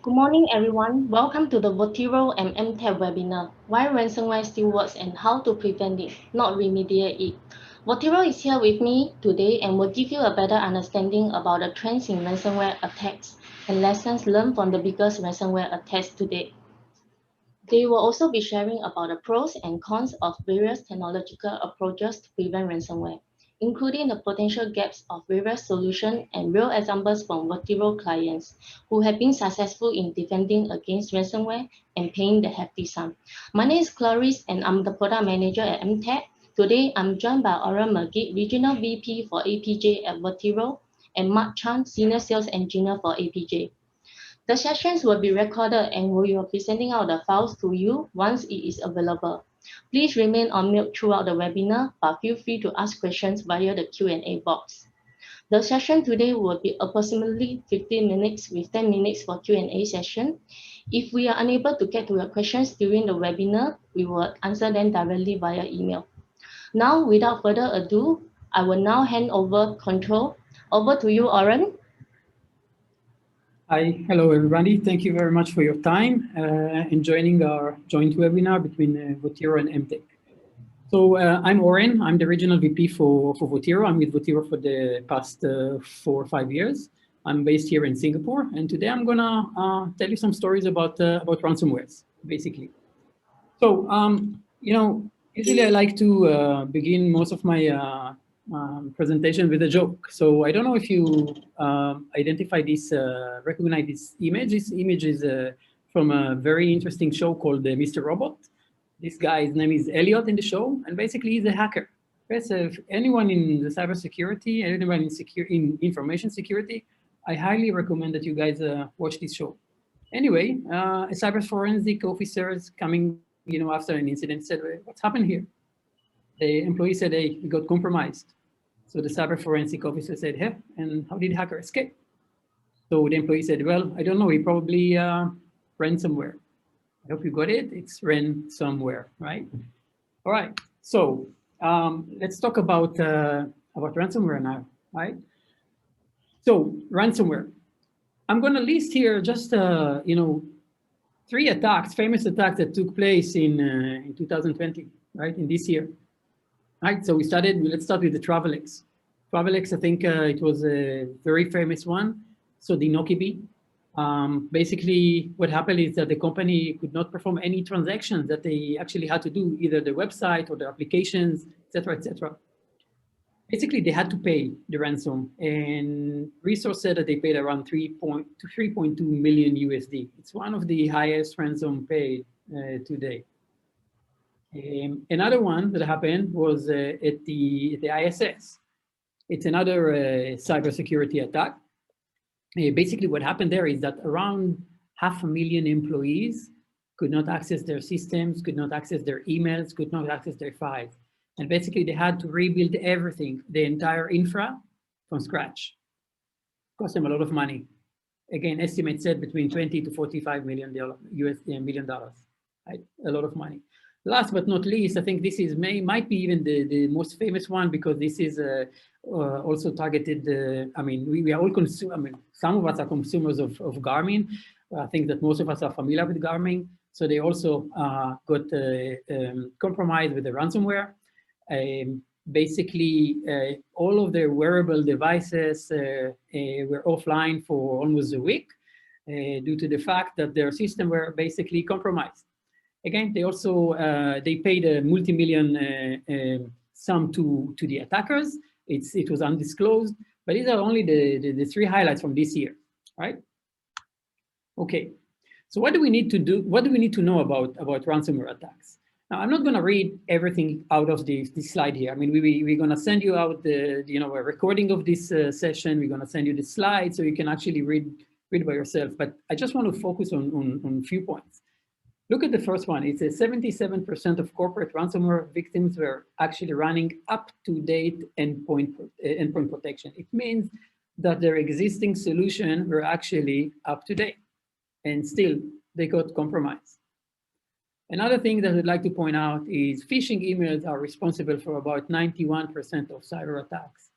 Good morning, everyone. Welcome to the Votiro and MTech webinar, Why Ransomware Still Works and How to Prevent it, Not Remediate it. Votiro is here with me today and will give you a better understanding about the trends in ransomware attacks and lessons learned from the biggest ransomware attacks to date. They will also be sharing about the pros and cons of various technological approaches to prevent ransomware, including the potential gaps of various solutions and real examples from Votiro clients who have been successful in defending against ransomware and paying the hefty sum. My name is Clarice and I'm the product manager at MTech. Today, I'm joined by Oren Magid, Regional VP for APJ at Votiro, and Mark Chan, Senior Sales Engineer for APJ. The sessions will be recorded and we will be sending out the files to you once it is available. Please remain on mute throughout the webinar, but feel free to ask questions via the Q&A box. The session today will be approximately 15 minutes with 10 minutes for Q&A session. If we are unable to get to your questions during the webinar, we will answer them directly via email. Now, without further ado, I will now hand over control. Over to you, Oren. Hi, hello everybody. Thank you very much for your time in joining our joint webinar between Votiro and MTech. So I'm Oren. I'm the regional VP for Votiro. I'm with Votiro for the past 4 or 5 years. I'm based here in Singapore, and today I'm gonna tell you some stories about ransomwares, basically. So usually I like to begin most of my presentation with a joke. So I don't know if you identify this, recognize this image. This image is from a very interesting show called Mr. Robot. This guy's name is Elliot in the show, and basically he's a hacker. Yes, if anyone in the cybersecurity, anyone in information security, I highly recommend that you guys watch this show. Anyway, a cyber forensic officer is coming, after an incident, said, "What's happened here?" The employee said, "Hey, we got compromised." So the cyber forensic officer said, "Hey, and how did the hacker escape?" So the employee said, "Well, I don't know. He probably ransomware." I hope you got it. It's ransomware, right? All right. So let's talk about ransomware now, right? So ransomware. I'm going to list here just 3 attacks, famous attacks that took place in 2020, right? In this year. Right, so let's start with the Travelex. Travelex, I think it was a very famous one. So the Nokibi. Basically, what happened is that the company could not perform any transactions that they actually had to do, either the website or the applications, et cetera, et cetera. Basically, they had to pay the ransom, and resource said that they paid around 3.2 million USD. It's one of the highest ransom paid today. Another one that happened was at the ISS. It's another cybersecurity attack. Basically, what happened there is that around 500,000 employees could not access their systems, could not access their emails, could not access their files. And basically, they had to rebuild everything, the entire infra, from scratch. Cost them a lot of money. Again, estimates said between 20 to 45 million dollars. Right? A lot of money. Last but not least, I think this is might be even the most famous one, because this is also targeted. We are all some of us are consumers of Garmin. I think that most of us are familiar with Garmin. So they also got compromised with the ransomware. Basically, all of their wearable devices were offline for almost a week due to the fact that their system were basically compromised. Again, they also they paid a multi-million sum to the attackers. It was undisclosed, but these are only the 3 highlights from this year, right? Okay, so what do we need to do? What do we need to know about ransomware attacks? Now, I'm not going to read everything out of this slide here. I mean, we're going to send you out a recording of this session. We're going to send you the slides so you can actually read by yourself. But I just want to focus on a few points. Look at the first one. It's a 77% of corporate ransomware victims were actually running up-to-date endpoint protection. It means that their existing solution were actually up-to-date, and still they got compromised. Another thing that I'd like to point out is phishing emails are responsible for about 91% of cyber attacks.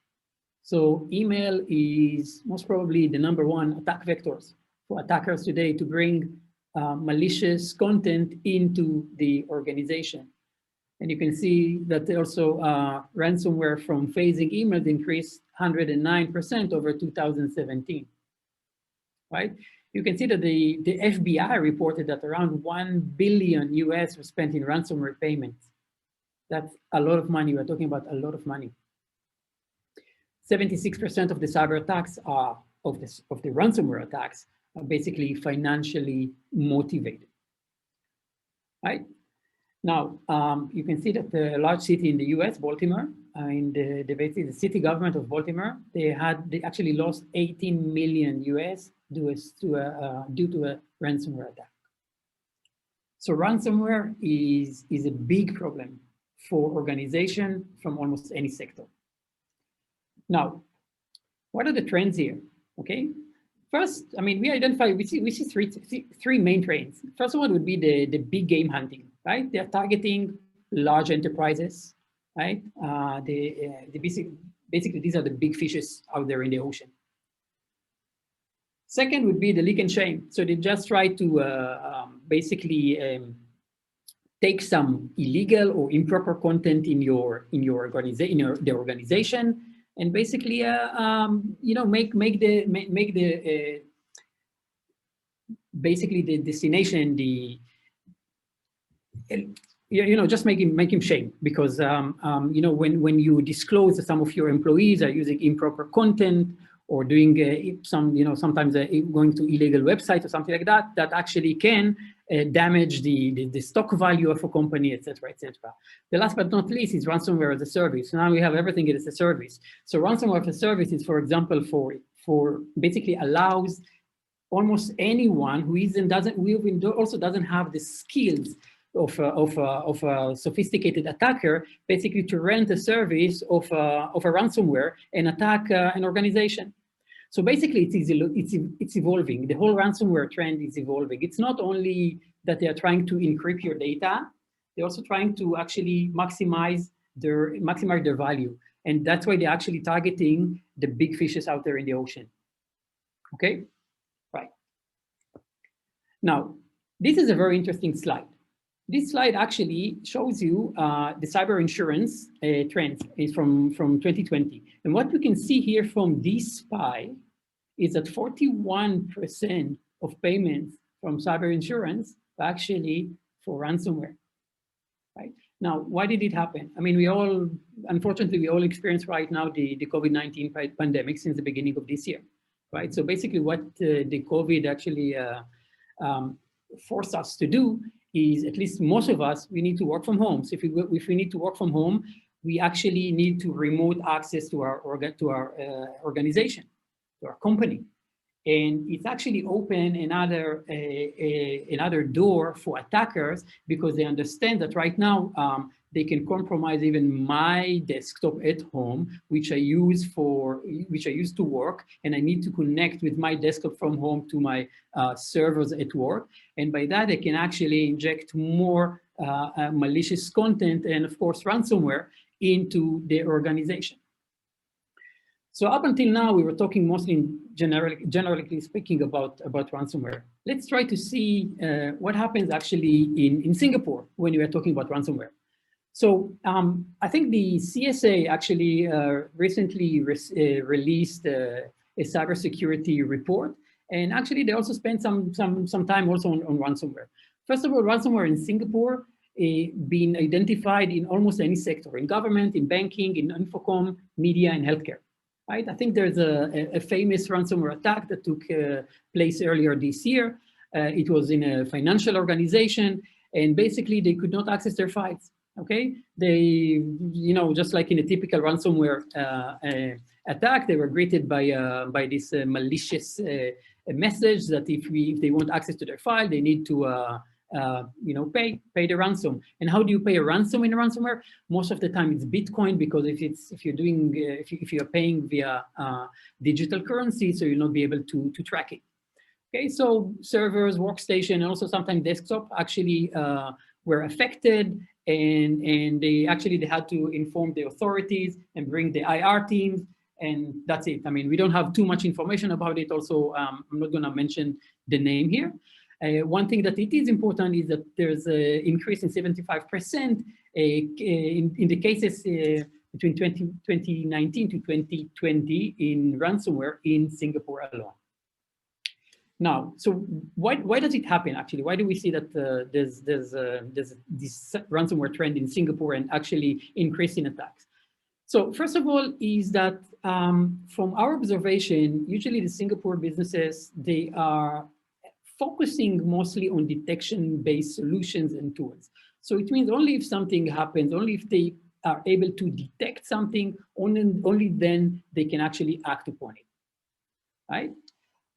So email is most probably the #1 attack vectors for attackers today to bring malicious content into the organization. And you can see that also ransomware from phasing emails increased 109% over 2017, right? You can see that the FBI reported that around 1 billion US was spent in ransomware payments. That's a lot of money. We're talking about a lot of money. 76% of the cyber attacks are of the ransomware attacks are basically financially motivated, right? Now, you can see that the large city in the US, Baltimore, in basically the city government of Baltimore, they actually lost 18 million US due to a ransomware attack. So ransomware is a big problem for organization from almost any sector. Now, what are the trends here? Okay, first, I mean, we see three main trends. First one would be the big game hunting, right? They're targeting large enterprises, right? Basically, these are the big fishes out there in the ocean. Second would be the leak and shame. So they just try to take some illegal or improper content in the organization, and basically, basically the destination, just make him shame, because when you disclose that some of your employees are using improper content or doing sometimes going to illegal websites or something like that, that actually can damage the stock value of a company, etc., etc. The last but not least is ransomware as a service. Now we have everything as a service. So ransomware as a service is, for example, for basically allows almost anyone who also doesn't have the skills of a sophisticated attacker, basically to rent a service of a ransomware and attack an organization. So basically, it's evolving. The whole ransomware trend is evolving. It's not only that they are trying to encrypt your data, they're also trying to actually maximize their value. And that's why they're actually targeting the big fishes out there in the ocean. Okay, right. Now, this is a very interesting slide. This slide actually shows you the cyber insurance trends is from 2020. And what we can see here from this pie is that 41% of payments from cyber insurance are actually for ransomware, right? Now, why did it happen? I mean, unfortunately, we all experience right now the COVID-19 pandemic since the beginning of this year, right? So basically what the COVID actually forced us to do is, at least most of us, we need to work from home. So if we need to work from home, we actually need to remote access to our organization, to our company. And it's actually open another door for attackers, because they understand that right now they can compromise even my desktop at home, which I use to work, and I need to connect with my desktop from home to my servers at work. And by that, they can actually inject more malicious content and, of course, ransomware into their organization. So up until now, we were talking mostly generally speaking about ransomware. Let's try to see what happens actually in Singapore when we are talking about ransomware. So I think the CSA actually recently released a cybersecurity report, and actually they also spent some time also on ransomware. First of all, ransomware in Singapore been identified in almost any sector: in government, in banking, in infocom, media, and healthcare. Right? I think there's a famous ransomware attack that took place earlier this year. It was in a financial organization, and basically they could not access their files. Okay, they, just like in a typical ransomware attack, they were greeted by this malicious message that if they want access to their file, they need to pay the ransom. And how do you pay a ransom in a ransomware? Most of the time it's Bitcoin, because if you're paying via digital currency, so you'll not be able to track it. Okay, so servers, workstation, and also sometimes desktop actually were affected, and they had to inform the authorities and bring the IR teams And that's it. I mean, we don't have too much information about it. Also, I'm not going to mention the name here. One thing that it is important is that there's an increase in 75% in the cases between 2019 to 2020 in ransomware in Singapore alone. Now, so why does it happen actually? Why do we see that there's this ransomware trend in Singapore and actually increase in attacks? So first of all is that from our observation, usually the Singapore businesses, they are focusing mostly on detection-based solutions and tools. So it means only if something happens, only if they are able to detect something, only then they can actually act upon it, right?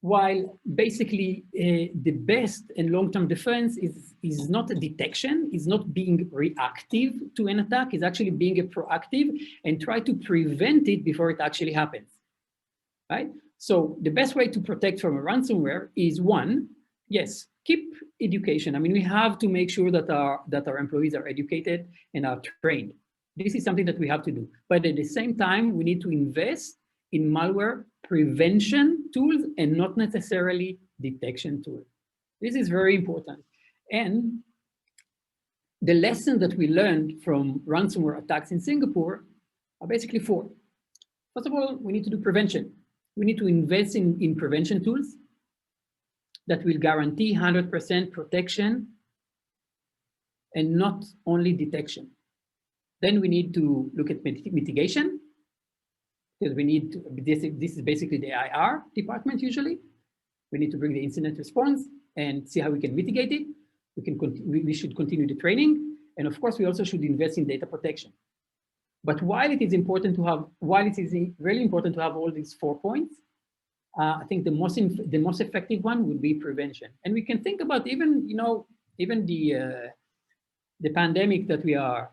While basically the best and long-term defense is not a detection, is not being reactive to an attack, is actually being a proactive and try to prevent it before it actually happens, right? So the best way to protect from a ransomware is one, yes, keep education. I mean, we have to make sure that our employees are educated and are trained. This is something that we have to do. But at the same time, we need to invest in malware prevention tools and not necessarily detection tools. This is very important. And the lesson that we learned from ransomware attacks in Singapore are basically four. First of all, we need to do prevention. We need to invest in prevention tools that will guarantee 100% protection and not only detection. Then we need to look at mitigation, because we need to, this is basically the IR department usually. We need to bring the incident response and see how we can mitigate it. We should continue the training. And of course, we also should invest in data protection. But while it is important to have, while it is really important to have all these 4 points, I think the most effective one would be prevention. And we can think about even, you know, even the pandemic that we are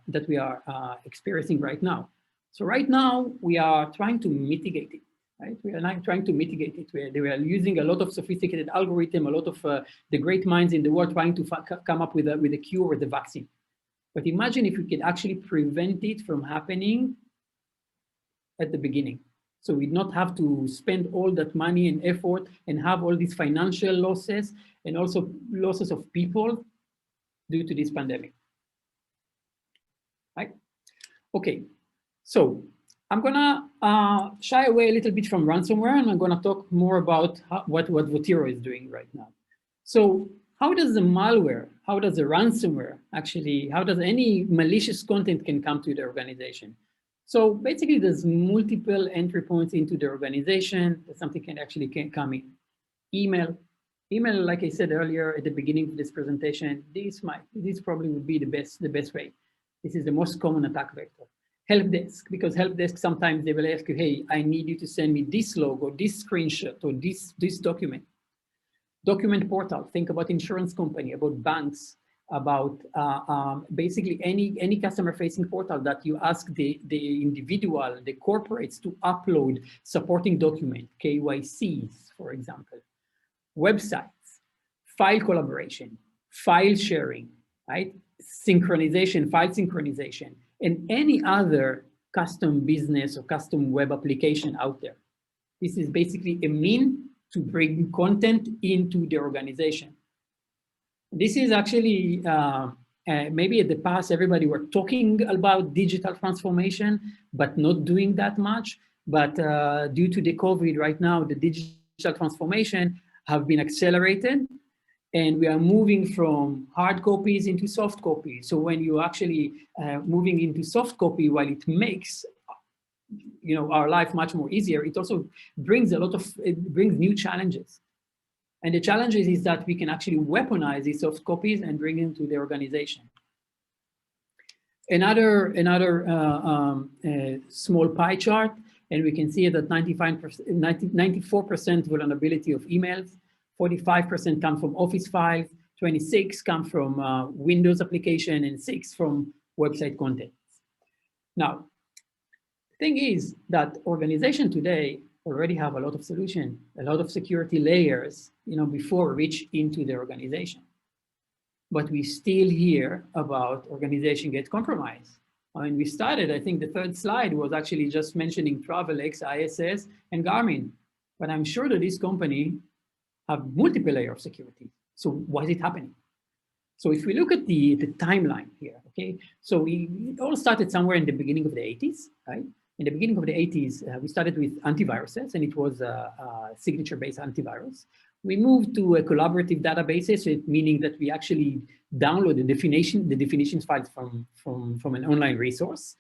experiencing right now. So right now we are trying to mitigate it, right? We are not trying to mitigate it. We are using a lot of sophisticated algorithm, a lot of the great minds in the world trying to come up with a cure or the vaccine. But imagine if we could actually prevent it from happening at the beginning. So we'd not have to spend all that money and effort and have all these financial losses and also losses of people due to this pandemic. Right? Okay, so I'm gonna shy away a little bit from ransomware, and I'm gonna talk more about what Votiro is doing right now. So how does the malware, how does the ransomware actually, how does any malicious content can come to the organization? So basically there's multiple entry points into the organization that something can actually come in. Email, like I said earlier at the beginning of this presentation, this probably would be the best way. This is the most common attack vector. Help desk, because help desk sometimes they will ask you, hey, I need you to send me this logo, this screenshot, or this document. Document portal, think about insurance company, about banks, about basically any customer-facing portal that you ask the individual, the corporates to upload supporting document, KYCs, for example. Websites, file collaboration, file sharing, right? Synchronization, file synchronization, and any other custom business or custom web application out there. This is basically a mean to bring content into the organization. This is actually, maybe in the past, everybody were talking about digital transformation, but not doing that much. But due to the COVID right now, the digital transformation have been accelerated, and we are moving from hard copies into soft copy. So when you actually moving into soft copy, while it makes our life much more easier, it also brings brings new challenges. And the challenges is that we can actually weaponize these soft copies and bring them to the organization. Another small pie chart, and we can see that 94% vulnerability of emails, 45% come from Office files, 26 come from Windows application, and 6 from website content. Now, the thing is that organization today already have a lot of solution, a lot of security layers, before reach into the organization. But we still hear about organization get compromised. When we started, I think the third slide was actually just mentioning Travelex, ISS, and Garmin. But I'm sure that this company have multiple layers of security. So why is it happening? So if we look at the timeline here, okay, so it all started somewhere in the beginning of the 80s, right? In the beginning of the 80s, we started with antiviruses, and it was a signature-based antivirus. We moved to a collaborative databases, meaning that we actually download the definitions files from an online resource.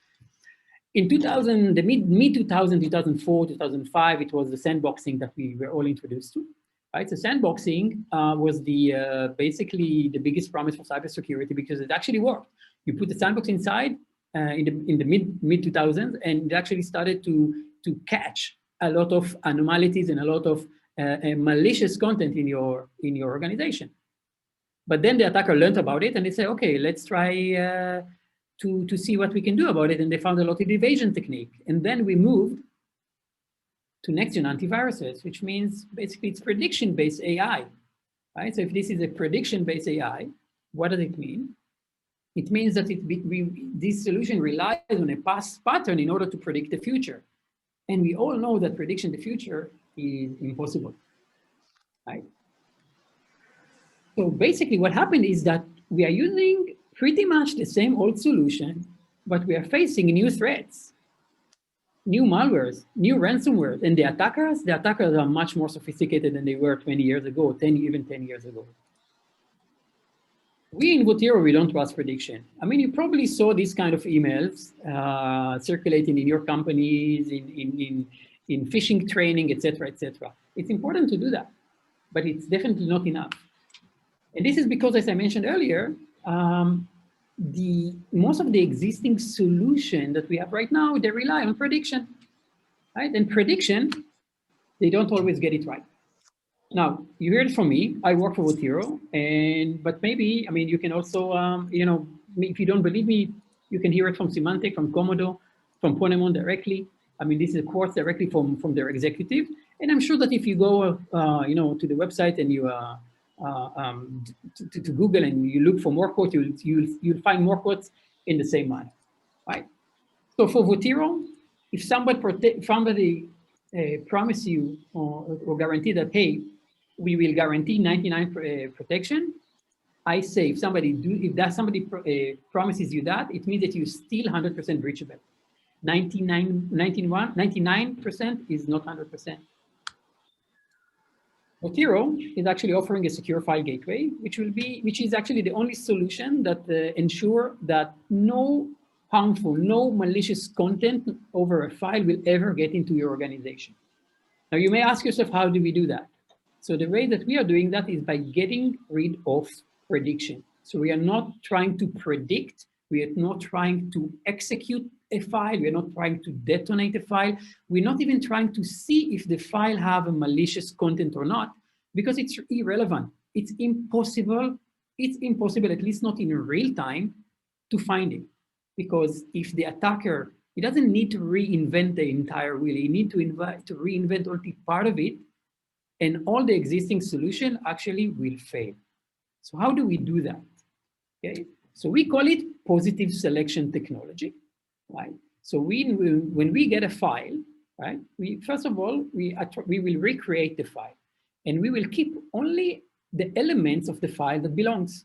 In 2000, the mid 2000, 2004, 2005, it was the sandboxing that we were all introduced to. Right, so sandboxing was basically the biggest promise for cybersecurity because it actually worked. You put the sandbox inside in the mid 2000s, and it actually started to catch a lot of anomalies and a lot of malicious content in your organization. But then the attacker learned about it, and they said, okay, let's try to see what we can do about it. And they found a lot of evasion technique, and then we moved to next-gen antiviruses, which means basically it's prediction-based AI, right? So if this is a prediction-based AI, what does it mean? It means that this solution relies on a past pattern in order to predict the future. And we all know that prediction the future is impossible, right? So basically what happened is that we are using pretty much the same old solution, but we are facing new threats, new malwares, new ransomware, and the attackers are much more sophisticated than they were 20 years ago, even 10 years ago. We in Votiro, we don't trust prediction. I mean, you probably saw these kind of emails circulating in your companies, in phishing training, et cetera, et cetera. It's important to do that, but it's definitely not enough. And this is because, as I mentioned earlier, most of the existing solution that we have right now, they rely on prediction, right? And prediction, they don't always get it right. Now, you heard it from me. I work for Votiro, but maybe, I mean, you can also, if you don't believe me, you can hear it from Symantec, from Komodo, from Ponemon directly. I mean, this is a quote directly from their executive. And I'm sure that if you go, to the website and you to Google and you look for more quotes, you'll find more quotes in the same manner, right? So for Votiro, if somebody promise you or guarantee that, hey, we will guarantee 99 protection, I say if somebody promises you that, it means that you're still 100% breachable. 99% is not 100%. Votiro is actually offering a secure file gateway, which is actually the only solution that ensure that no harmful, no malicious content over a file will ever get into your organization. Now you may ask yourself, how do we do that? So the way that we are doing that is by getting rid of prediction. So we are not trying to predict, we are not trying to execute a file, we are not trying to detonate a file, we're not even trying to see if the file have a malicious content or not, because it's irrelevant. It's impossible, at least not in real time, to find it. Because if the attacker, he doesn't need to reinvent the entire wheel, he needs to reinvent only part of it, and all the existing solution actually will fail. So how do we do that? Okay, so we call it positive selection technology, right? So when we get a file, right, first of all, we will recreate the file, and we will keep only the elements of the file that belongs.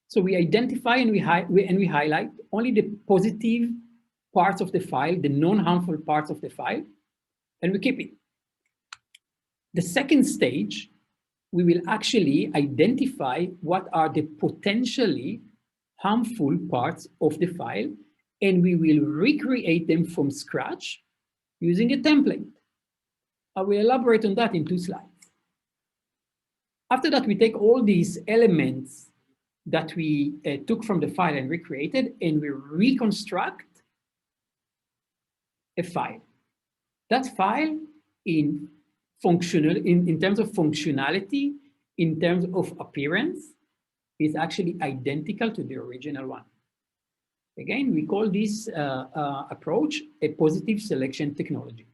So we identify and we highlight only the positive parts of the file, the non-harmful parts of the file, and we keep it. The second stage, we will actually identify what are the potentially harmful parts of the file, and we will recreate them from scratch using a template. I will elaborate on that in 2 slides. After that, we take all these elements that we took from the file and recreated, and we reconstruct a file. That file in terms of functionality, in terms of appearance, is actually identical to the original one. Again, we call this approach a positive selection technology.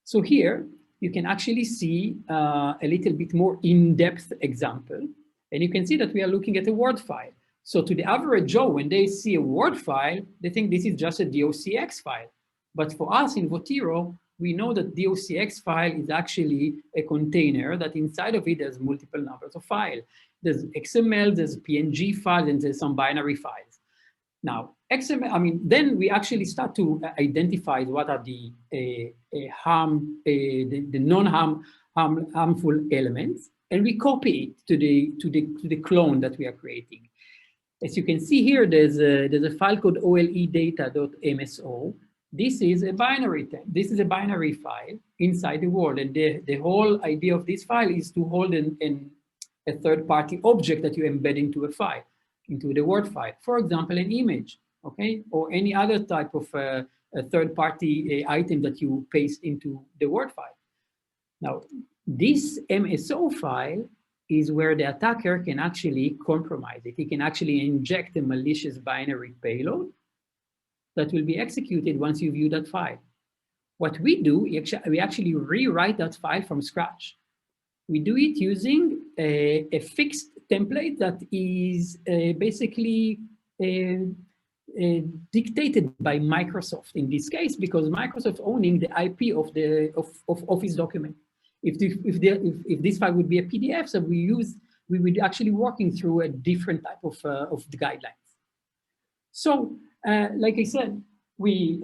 So here, you can actually see a little bit more in-depth example. And you can see that we are looking at a Word file. So to the average Joe, when they see a Word file, they think this is just a docx file. But for us in Votiro, we know that docx file is actually a container that inside of it there's multiple numbers of files. There's XML, there's PNG files, and there's some binary files. Now, XML, then we actually start to identify what are the non-harmful elements, and we copy it to the clone that we are creating. As you can see here, there's a file called oledata.mso. This is a binary file inside the world, and the whole idea of this file is to hold a third-party object that you embed into a file, into the Word file. For example, an image, okay, or any other type of a third-party item that you paste into the Word file. Now, this MSO file is where the attacker can actually compromise it. He can actually inject a malicious binary payload that will be executed once you view that file. What we do, we actually rewrite that file from scratch. We do it using a fixed template that is basically dictated by Microsoft in this case, because Microsoft owning the IP of Office document. If this file would be a PDF, so we would actually working through a different type of the guidelines. So, like I said, we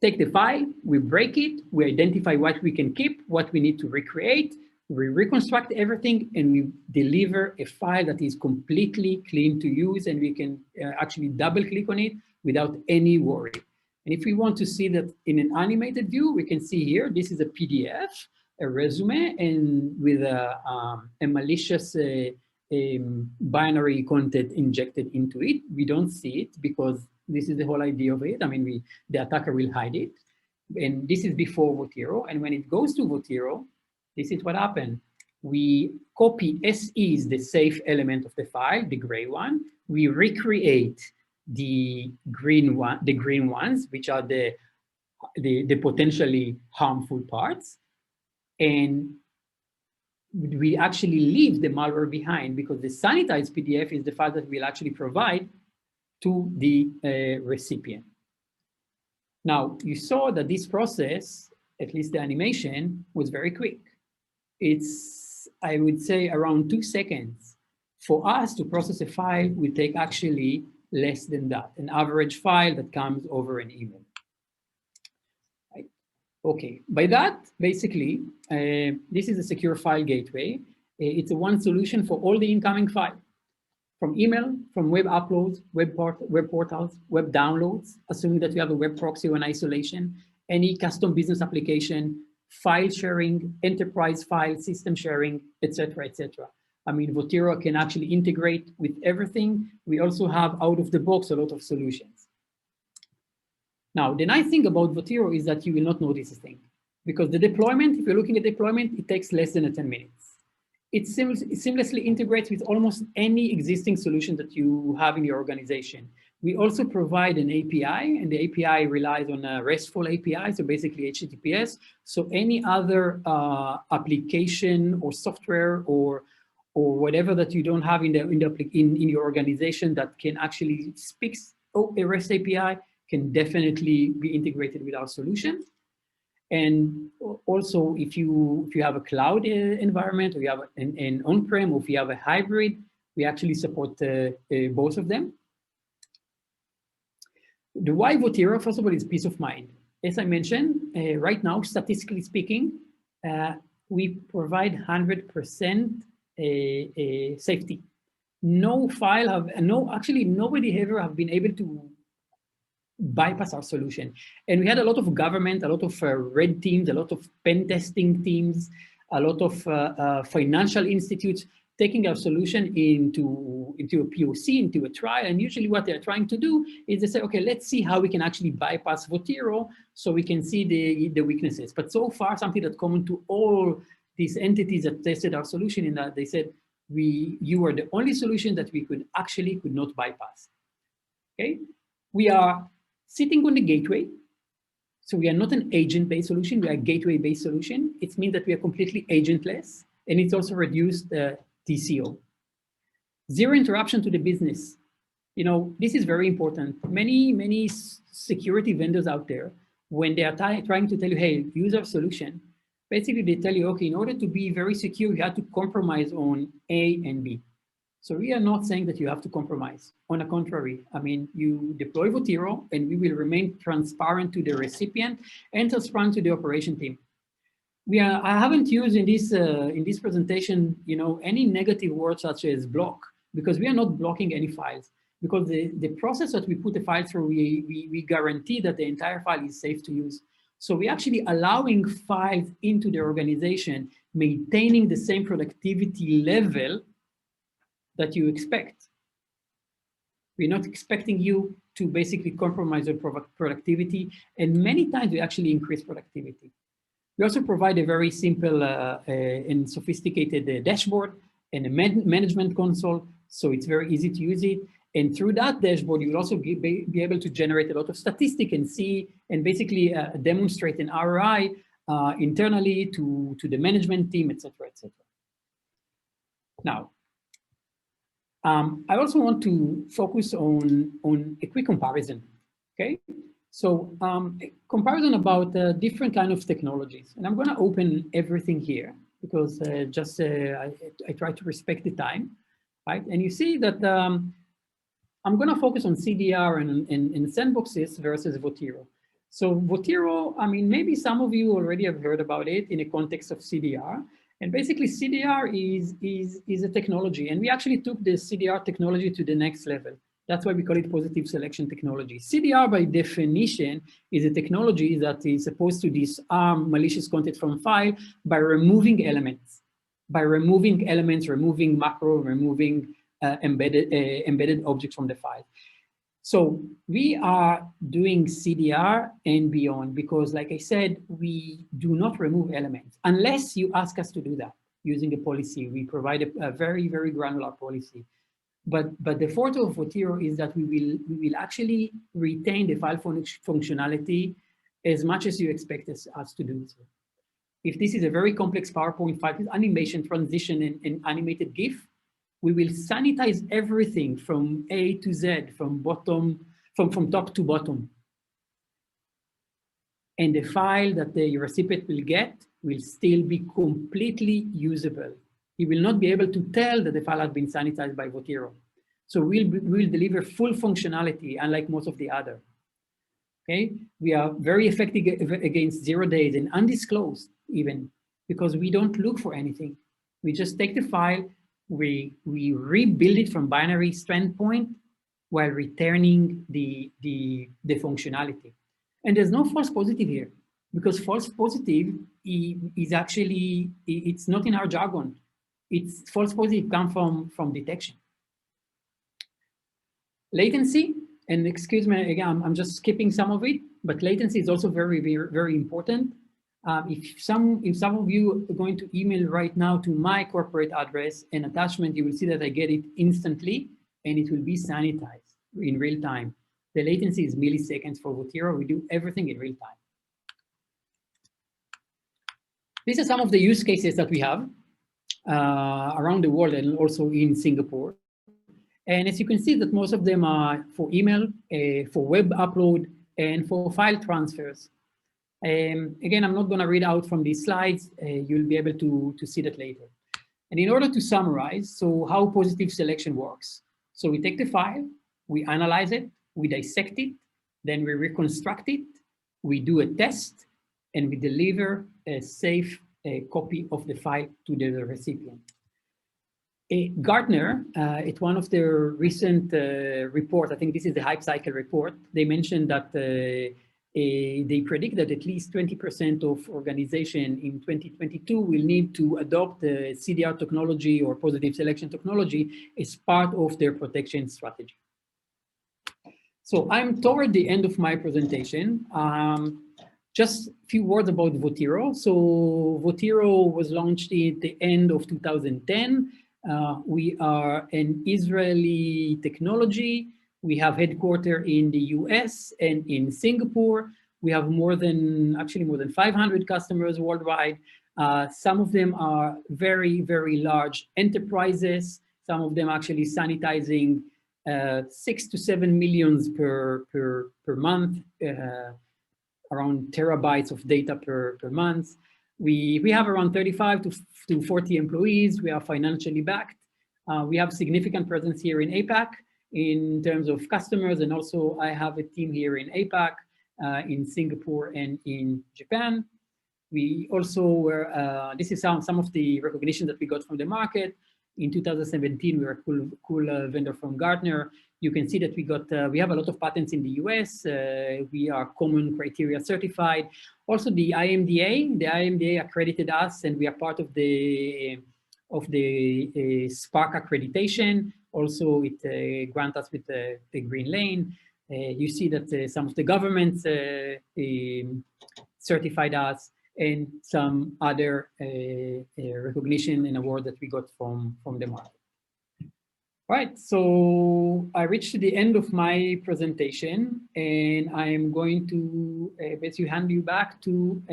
take the file, we break it, we identify what we can keep, what we need to recreate, we reconstruct everything, and we deliver a file that is completely clean to use, and we can actually double click on it without any worry. And if we want to see that in an animated view, we can see here, this is a PDF, a resume, and with a malicious binary content injected into it. We don't see it because this is the whole idea of it. The attacker will hide it. And this is before Votiro. And when it goes to Votiro, this is what happened. We copy SE is the safe element of the file, the gray one. We recreate the green ones, which are the potentially harmful parts. And we actually leave the malware behind, because the sanitized PDF is the file that we'll actually provide to the recipient. Now, you saw that this process, at least the animation, was very quick. It's, I would say, around 2 seconds. For us to process a file will take actually less than that, an average file that comes over an email. Right. Okay, by that, basically, this is a secure file gateway. It's a one solution for all the incoming files, from email, from web uploads, web portals, web downloads, assuming that you have a web proxy or an isolation, any custom business application, file sharing, enterprise file, system sharing, etc., etc. Votiro can actually integrate with everything. We also have out of the box a lot of solutions. Now, the nice thing about Votiro is that you will not notice a thing, because the deployment, if you're looking at deployment, it takes less than 10 minutes. It seamlessly integrates with almost any existing solution that you have in your organization. We also provide an API, and the API relies on a RESTful API, so basically HTTPS. So any other application or software or whatever that you don't have in your organization that can actually speak a REST API can definitely be integrated with our solution. And also, if you have a cloud environment, or you have an on-prem, or if you have a hybrid, we actually support both of them. The why Votiro, first of all, is peace of mind. As I mentioned, right now, statistically speaking, we provide 100% safety. Actually, nobody ever have been able to bypass our solution. And we had a lot of government, a lot of red teams, a lot of pen testing teams, a lot of financial institutes taking our solution into a POC, into a trial. And usually what they're trying to do is they say, okay, let's see how we can actually bypass Votiro so we can see the weaknesses. But so far, something that's common to all these entities that tested our solution in that they said, you are the only solution that we could not bypass. Okay, we are sitting on the gateway. So we are not an agent-based solution, we are a gateway-based solution. It means that we are completely agentless, and it's also reduced TCO. Zero interruption to the business. You know, this is very important. Many security vendors out there, when they are trying to tell you, hey, use our solution, basically they tell you, okay, in order to be very secure, you have to compromise on A and B. So we are not saying that you have to compromise. On the contrary, I mean, you deploy Votiro and we will remain transparent to the recipient and transparent to the operation team. I haven't used in this presentation, you know, any negative words such as block, because we are not blocking any files. Because the process that we put the file through, we guarantee that the entire file is safe to use. So we're actually allowing files into the organization, maintaining the same productivity level that you expect. We're not expecting you to basically compromise your productivity, and many times we actually increase productivity. We also provide a very simple and sophisticated dashboard and a management console, so it's very easy to use it. And through that dashboard, you will also be able to generate a lot of statistics and see and basically demonstrate an ROI internally to the management team, et cetera, et cetera. Now, I also want to focus on a quick comparison, okay? So a comparison about different kind of technologies. And I'm gonna open everything here because I try to respect the time, right? And you see that I'm gonna focus on CDR and sandboxes versus Votiro. So Votiro, I mean, maybe some of you already have heard about it in the context of CDR. And basically CDR is a technology, and we actually took the CDR technology to the next level. That's why we call it positive selection technology. CDR by definition is a technology that is supposed to disarm malicious content from file by removing elements. By removing elements, removing macro, removing embedded objects from the file. So we are doing CDR and beyond because, like I said, we do not remove elements unless you ask us to do that using a policy. We provide a very, very granular policy. But the photo of Votiro is that we will actually retain the file functionality as much as you expect us to do so. If this is a very complex PowerPoint file with animation, transition, and animated GIF, we will sanitize everything from A to Z, from top to bottom. And the file that the recipient will get will still be completely usable. He will not be able to tell that the file has been sanitized by Votiro. So we'll deliver full functionality, unlike most of the other. Okay, we are very effective against 0 days and undisclosed even, because we don't look for anything. We just take the file, we rebuild it from binary standpoint while returning the functionality. And there's no false positive here, because false positive is actually, it's not in our jargon. It's false positive come from detection. Latency, and excuse me, again, I'm just skipping some of it, but latency is also very, very, very important. If some of you are going to email right now to my corporate address and attachment, you will see that I get it instantly and it will be sanitized in real time. The latency is milliseconds for Votiro. We do everything in real time. These are some of the use cases that we have around the world and also in Singapore. And as you can see that most of them are for email, for web upload, and for file transfers. Again, I'm not going to read out from these slides. You'll be able to see that later. And in order to summarize, so how positive selection works. So we take the file, we analyze it, we dissect it, then we reconstruct it, we do a test, and we deliver a safe copy of the file to the recipient. Gartner, at one of their recent reports, I think this is the hype cycle report, they mentioned that they predict that at least 20% of organizations in 2022 will need to adopt the CDR technology or positive selection technology as part of their protection strategy. So I'm toward the end of my presentation. Just a few words about Votiro. So Votiro was launched at the end of 2010. We are an Israeli technology. We have headquarters in the US and in Singapore. We have more than 500 customers worldwide. Some of them are very, very large enterprises. some of them actually sanitizing 6 to 7 millions per month, around terabytes of data per month. We have around 35 to 40 employees. We are financially backed. We have significant presence here in APAC in terms of customers, and also I have a team here in APAC, in Singapore and in Japan. We also were, this is some of the recognition that we got from the market. In 2017, we were a cool vendor from Gartner. You can see that we have a lot of patents in the US. We are common criteria certified. Also the IMDA accredited us, and we are part of the Spark accreditation. Also, it grants us with the green lane. You see that some of the governments certified us, and some other recognition and award that we got from the market. Right, so I reached the end of my presentation, and I am going to basically hand you back to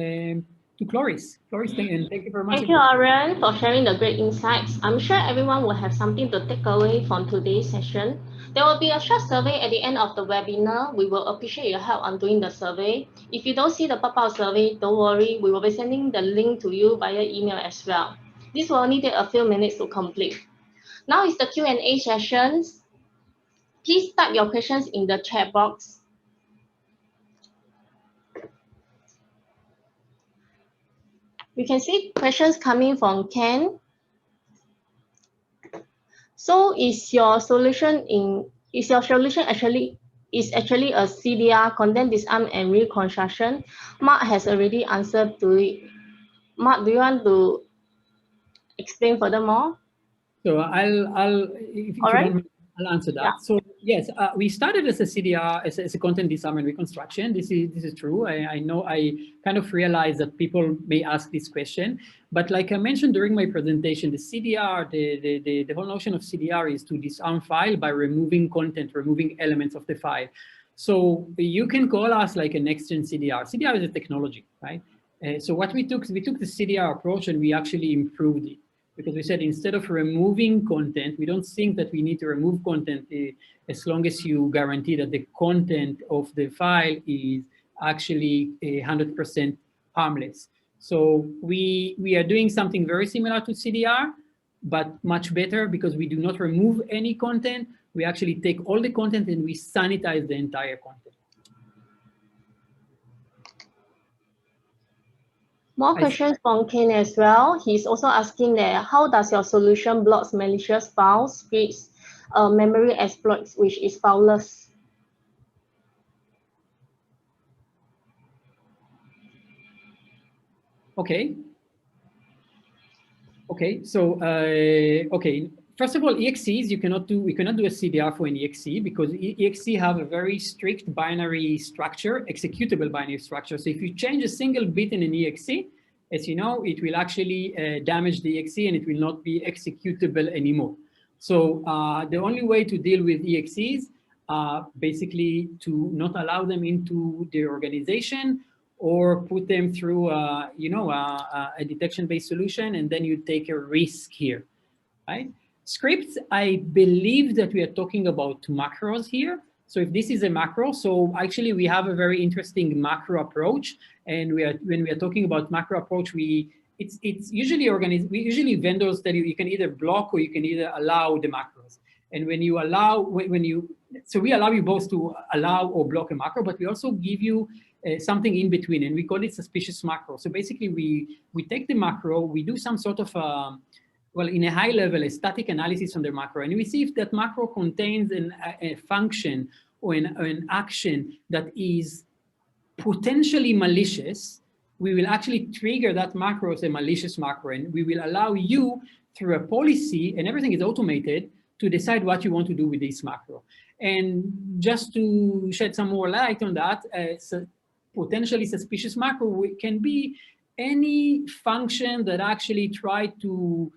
Cloris. Cloris, thank you very much. Thank you, Aaron, for sharing the great insights. I'm sure everyone will have something to take away from today's session. There will be a short survey at the end of the webinar. We will appreciate your help on doing the survey. If you don't see the pop-out survey, don't worry. We will be sending the link to you via email as well. This will only take a few minutes to complete. Now is the Q&A sessions. Please type your questions in the chat box. We can see questions coming from Ken. So is your solution actually a CDR, content disarm and reconstruction? Mark has already answered to it. Mark, do you want to explain furthermore? So if All right. I'll answer that. Yeah. So yes, we started as a CDR, as a content disarm and reconstruction. This is true. I know, I kind of realize that people may ask this question, but like I mentioned during my presentation, the CDR, the whole notion of CDR is to disarm file by removing content, removing elements of the file. So you can call us like a next-gen CDR. CDR is a technology, right? So what we took the CDR approach, and we actually improved it. Because we said, instead of removing content, we don't think that we need to remove content as long as you guarantee that the content of the file is actually 100% harmless. So we are doing something very similar to CDR, but much better, because we do not remove any content. We actually take all the content and we sanitize the entire content. More questions from Ken as well. He's also asking that, how does your solution blocks malicious files, scripts, memory exploits, which is fileless? Okay. Okay. So okay. First of all, EXEs, we cannot do a CDR for an EXE, because EXE have a very strict binary structure, executable binary structure. So if you change a single bit in an EXE, as you know, it will actually damage the EXE and it will not be executable anymore. So the only way to deal with EXEs, basically to not allow them into the organization, or put them through a detection-based solution, and then you take a risk here, right? Scripts, I believe that we are talking about macros here. So if this is a macro, so actually we have a very interesting macro approach. And when we are talking about macro approach, it's usually organized. Usually vendors tell you can either block or you can either allow the macros. And when you allow, so we allow you both to allow or block a macro, but we also give you something in between, and we call it suspicious macro. So basically we take the macro, we do some sort of well, in a high level, a static analysis on the macro, and we see if that macro contains a function or an action that is potentially malicious. We will actually trigger that macro as a malicious macro, and we will allow you, through a policy, and everything is automated, to decide what you want to do with this macro. And just to shed some more light on that, potentially suspicious macro can be any function that actually try to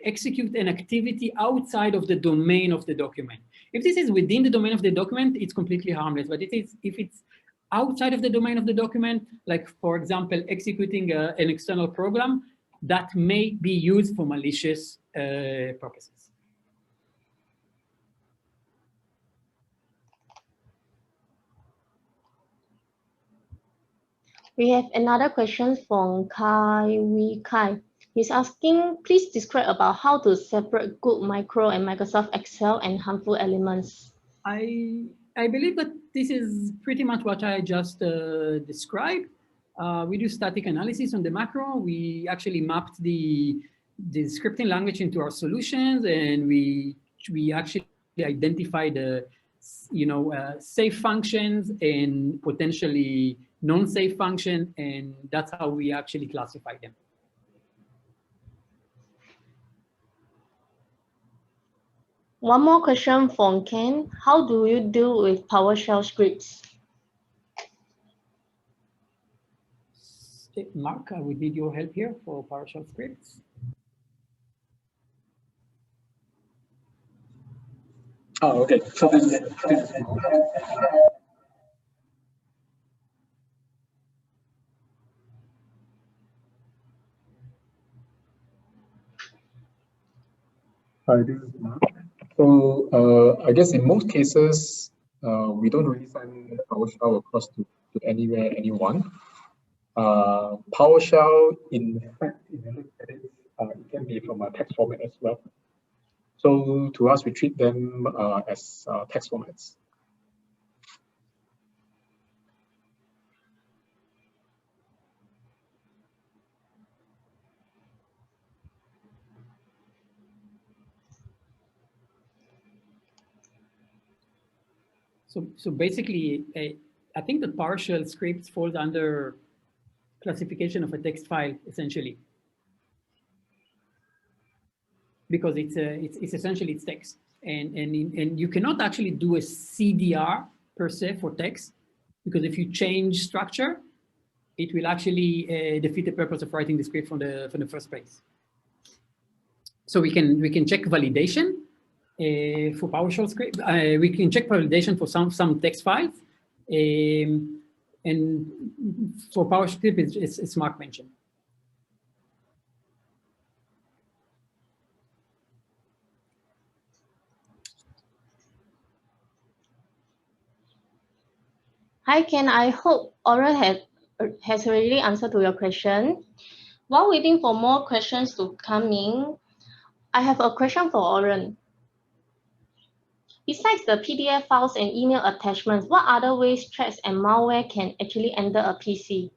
execute an activity outside of the domain of the document. If this is within the domain of the document, it's completely harmless. But if it's outside of the domain of the document, like, for example, executing an external program, that may be used for malicious purposes. We have another question from Kai. He's asking, please describe about how to separate good micro and Microsoft Excel and harmful elements. I believe that this is pretty much what I just described. We do static analysis on the macro. We actually mapped the scripting language into our solutions, and we actually identify the safe functions and potentially non-safe function, and that's how we actually classify them. One more question from Ken. How do you deal with PowerShell scripts? Mark, I would need your help here for PowerShell scripts. Oh, okay. So hi, this is Mark. So I guess in most cases, we don't really send PowerShell across to anywhere, anyone. PowerShell, in fact, if you look at it, it can be from a text format as well. So to us, we treat them as text formats. So basically, I think the PowerShell scripts falls under classification of a text file, essentially, because it's essentially it's text, and you cannot actually do a CDR per se for text, because if you change structure, it will actually defeat the purpose of writing the script from the first place. So we can check validation for PowerShell script. We can check validation for some text files, and for PowerShell, it's Mark mentioned. Hi Ken, I hope Oren has already answered to your question. While waiting for more questions to come in, I have a question for Oren. Besides the PDF files and email attachments, what other ways threats and malware can actually enter a PC?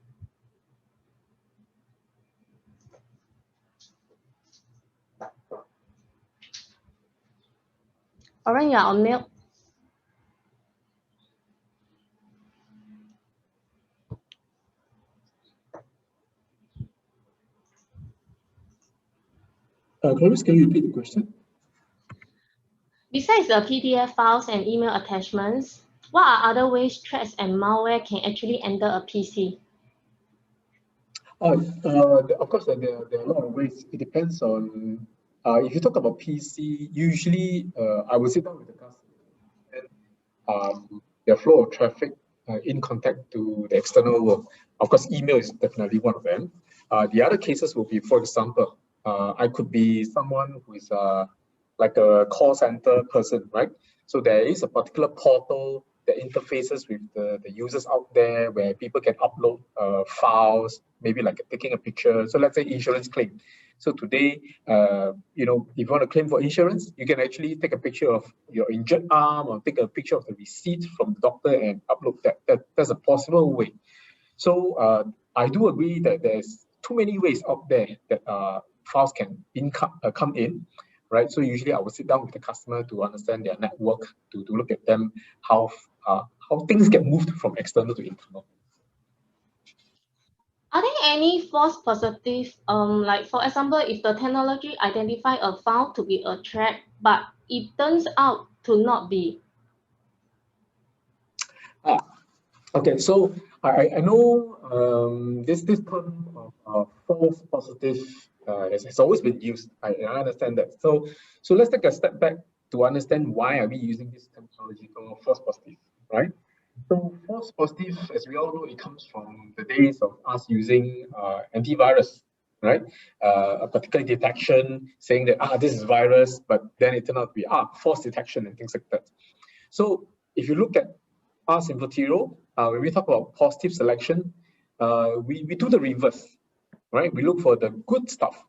Oren, you're on mute. Clarence, can you repeat the question? Besides the PDF files and email attachments, what are other ways threats and malware can actually enter a PC? Of course, there are a lot of ways. It depends on, if you talk about PC, usually I will sit down with the customer and their flow of traffic in contact to the external world. Of course, email is definitely one of them. The other cases will be, for example, I could be someone who is like a call center person, right? So there is a particular portal that interfaces with the users out there where people can upload files, maybe like taking a picture. So let's say insurance claim. So today, if you want to claim for insurance, you can actually take a picture of your injured arm or take a picture of the receipt from the doctor and upload that. That's a possible way. So I do agree that there's too many ways out there that files can come in. Right, so usually I will sit down with the customer to understand their network, to look at them, how things get moved from external to internal. Are there any false positives, like for example, if the technology identify a file to be a threat, but it turns out to not be? Okay, so I know this term of false positive has always been used. I understand that. So let's take a step back to understand why are we using this terminology called false positive, right? So false positive, as we all know, it comes from the days of us using antivirus, right? A particular detection saying that this is virus, but then it turned out to be false detection and things like that. So if you look at us in Votiro, when we talk about positive selection, we do the reverse, right? We look for the good stuff.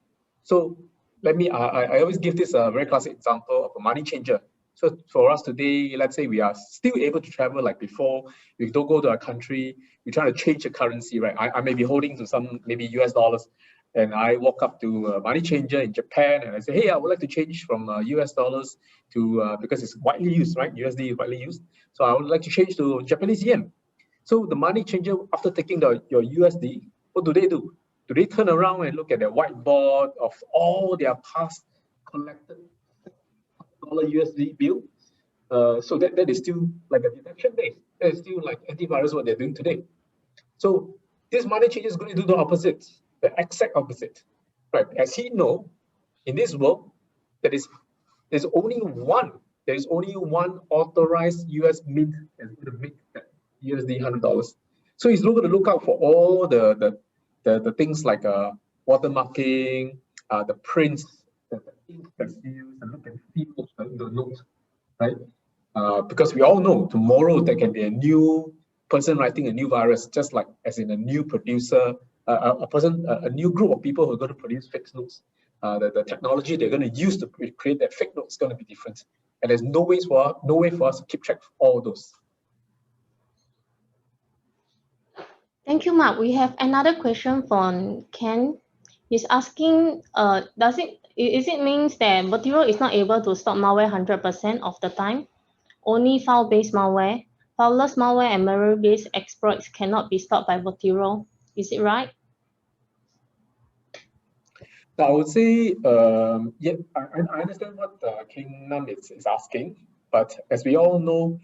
So let me, I always give this a very classic example of a money changer. So for us today, let's say we are still able to travel like before. We don't go to a country, we're trying to change the currency, right? I may be holding to some maybe US dollars, and I walk up to a money changer in Japan and I say, hey, I would like to change from US dollars to, because it's widely used, right? USD is widely used. So I would like to change to Japanese yen. So the money changer, after taking your USD, what do? Do they turn around and look at their whiteboard of all their past collected dollar USD bill? So that is still like a detection base. That is still like antivirus what they're doing today. So this money changer is going to do the opposite, the exact opposite, right? As he know, in this world, there's only one authorized US mint that's going to make that USD $100. So he's going to look out for all the things like watermarking, the prints, the ink that's used, and look and feel the notes, right? Because we all know tomorrow there can be a new person writing a new virus, just like as in a new producer, a new group of people who are going to produce fake notes. The technology they're going to use to create that fake note is going to be different, and there's no way for us to keep track of all those. Thank you, Mark. We have another question from Ken. He's asking, is it means that Votiro is not able to stop malware 100% of the time? Only file-based malware, fileless malware and malware-based exploits cannot be stopped by Votiro. Is it right? I would say, yeah, I understand what King Nam is asking, but as we all know,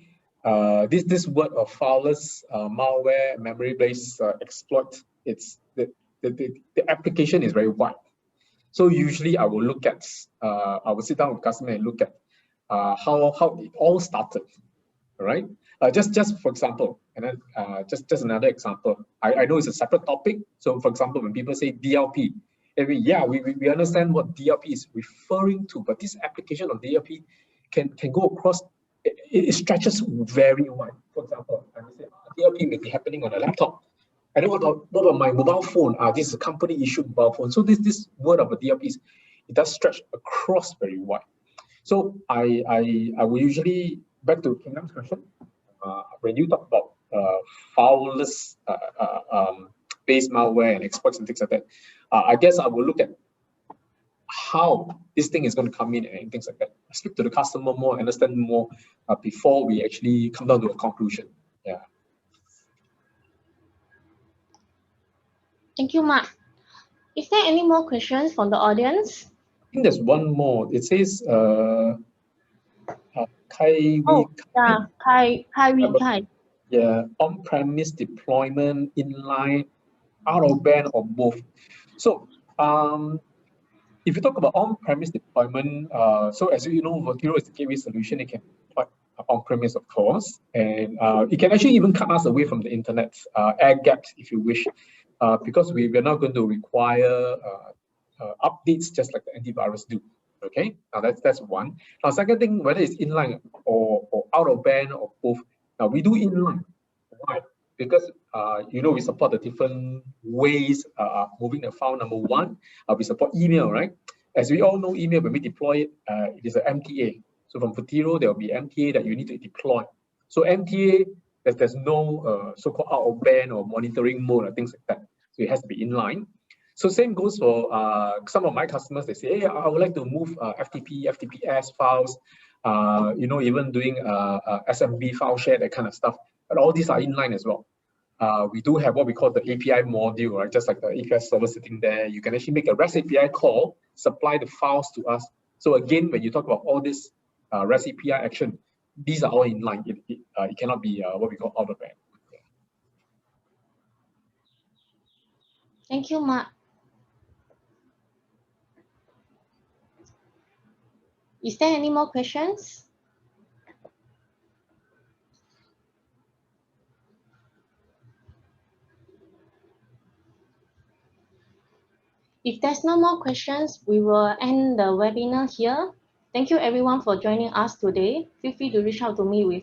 this word of fileless malware, memory-based exploit, it's the application is very wide. So usually I will look at, I will sit down with the customer and look at how it all started, right? Just for example, and then just another example. I know it's a separate topic. So for example, when people say DLP, we understand what DLP is referring to, but this application of DLP can go across. It stretches very wide. For example, I would say DLP may be happening on a laptop. And then what about my mobile phone? This is a company issued mobile phone. So this word of a DLP it does stretch across very wide. So I will usually, back to Kingdom's question, when you talk about fileless based malware and exploits and things like that, I guess I will look at how this thing is going to come in and things like that. I speak to the customer more, understand more before we actually come down to a conclusion. Yeah. Thank you, Mark. Is there any more questions from the audience? I think there's one more. It says, Kai. Yeah, on-premise deployment, inline, out of band, or both. So, if you talk about on-premise deployment, so as you know, Votiro is the gateway solution. It can deploy on-premise, of course, and it can actually even cut us away from the internet, air gaps, if you wish, because we're not going to require updates just like the antivirus do. Okay, now that's one. Now, second thing, whether it's inline or out of band or both. Now we do inline. Why? Because we support the different ways moving the file. Number one, we support email, right? As we all know, email when we deploy it, it is an MTA. So from Votiro, there will be MTA that you need to deploy. So MTA, there's no so-called out of band or monitoring mode or things like that. So it has to be inline. So same goes for some of my customers. They say, hey, I would like to move FTP, FTPS files, even doing SMB file share, that kind of stuff. But all these are inline as well. We do have what we call the API module, right? Just like the API server sitting there. You can actually make a REST API call, supply the files to us. So again, when you talk about all this REST API action, these are all inline. It cannot be what we call out of band. Yeah. Thank you, Mark. Is there any more questions? If there's no more questions, we will end the webinar here. Thank you everyone for joining us today. Feel free to reach out to me with